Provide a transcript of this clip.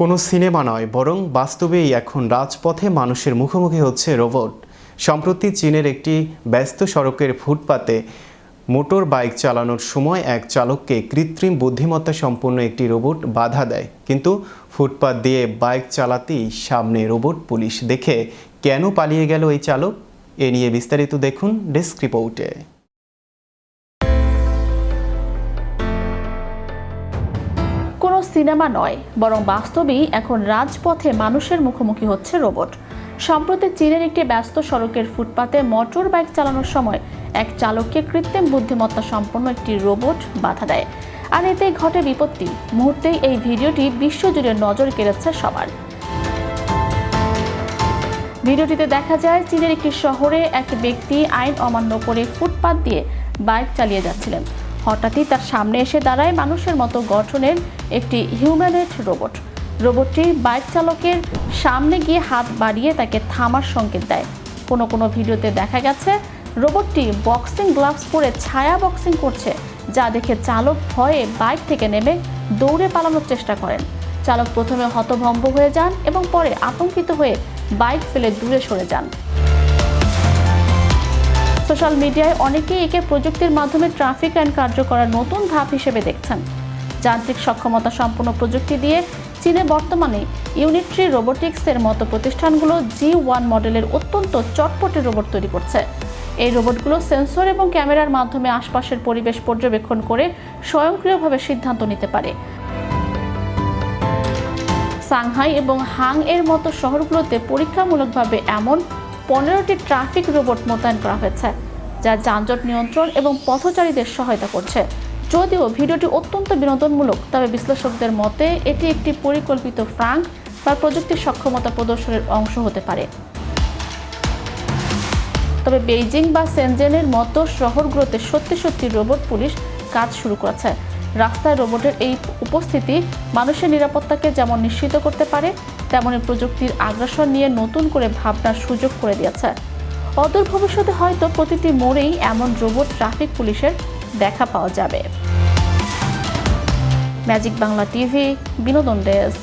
কোনো সিনেমা নয়, বরং বাস্তবেই এখন রাজপথে মানুষের মুখোমুখি হচ্ছে রোবট। সম্প্রতি চীনের একটি ব্যস্ত সড়কের ফুটপাতে মোটর বাইক চালানোর সময় এক চালককে কৃত্রিম বুদ্ধিমত্তা সম্পন্ন একটি রোবট বাধা দেয়। কিন্তু ফুটপাত দিয়ে বাইক চালাতেই সামনে রোবট পুলিশ দেখে কেন পালিয়ে গেল এই চালক? এ নিয়ে বিস্তারিত দেখুন ডেস্ক রিপোর্টে। কোনো সিনেমা নয়, বরং বাস্তবেই এখন রাজপথে মানুষের মুখোমুখি হচ্ছে রোবট। সম্প্রতি চীনের একটি ব্যস্ত সড়কের ফুটপাতে মোটর বাইক চালানোর সময় এক চালককে কৃত্রিম বুদ্ধিমত্তা সম্পন্ন একটি রোবট বাধা দেয়, আর এতেই ঘটে বিপত্তি। মুহূর্তেই এই ভিডিওটি বিশ্বজুড়ে নজর কেড়েছে সবার। ভিডিওটিতে দেখা যায় চীনের একটি শহরে এক ব্যক্তি আইন অমান্য করে ফুটপাত দিয়ে বাইক চালিয়ে যাচ্ছিলেন। হঠাৎই তার সামনে এসে দাঁড়ায় মানুষের মতো গঠনের একটি হিউম্যানয়েড রোবট। রোবটটি বাইক চালকের সামনে গিয়ে হাত বাড়িয়ে তাকে থামার সংকেত দেয়। কোনো ভিডিওতে দেখা গেছে রোবটটি বক্সিং গ্লাভস পরে ছায়া বক্সিং করছে, যা দেখে চালক ভয়ে বাইক থেকে নেমে দৌড়ে পালানোর চেষ্টা করেন। চালক প্রথমে হতভম্ব হয়ে যান এবং পরে আতঙ্কিত হয়ে বাইক ফেলে দূরে সরে যান। সোশ্যাল মিডিয়ায় অনেকেই একে প্রযুক্তির মাধ্যমে ট্রাফিক আইন কার্যকরের নতুন ধাপ হিসেবে দেখছেন। যান্ত্রিক সক্ষমতা সম্পন্ন প্রযুক্তি দিয়ে চীনে বর্তমানে ইউনিট্রি রোবোটিক্সের মতো প্রতিষ্ঠানগুলো G1 মডেলের অত্যন্ত চটপটে রোবট তৈরি করছে। এই রোবটগুলো সেন্সর এবং ক্যামেরার মাধ্যমে আশপাশের পরিবেশ পর্যবেক্ষণ করে স্বয়ংক্রিয়ভাবে সিদ্ধান্ত নিতে পারে। সাংহাই এবং হাং এর মতো শহরগুলোতে পরীক্ষামূলকভাবে এমন 15টি ট্রাফিক রোবট মোতায়েন করা হয়েছে, যা যানজট নিয়ন্ত্রণ এবং পথচারীদের সহায়তা করছে। যদিও ভিডিওটি অত্যন্ত বিনোদনমূলক, তবে বিশ্লেষকদের মতে এটি একটি পরিকল্পিত প্রাঙ্ক বা প্রযুক্তির সক্ষমতা প্রদর্শনের অংশ হতে পারে। তবে বেইজিং বা শেনজেনের মতো শহরগুলোতে সত্যি রোবট পুলিশ কাজ শুরু করেছে। রাস্তায় রোবটের এই উপস্থিতি মানুষের নিরাপত্তাকে যেমন নিশ্চিত করতে পারে, তেমনি প্রযুক্তির আগ্রাসন নিয়ে নতুন করে ভাবনার সুযোগ করে দিয়েছে। অদূর ভবিষ্যতে হয়তো প্রতিটি মোড়েই এমন রোবট ট্রাফিক পুলিশের দেখা পাওয়া যাবে। ম্যাজিক বাংলা টিভি, বিনোদন ডেস্ক।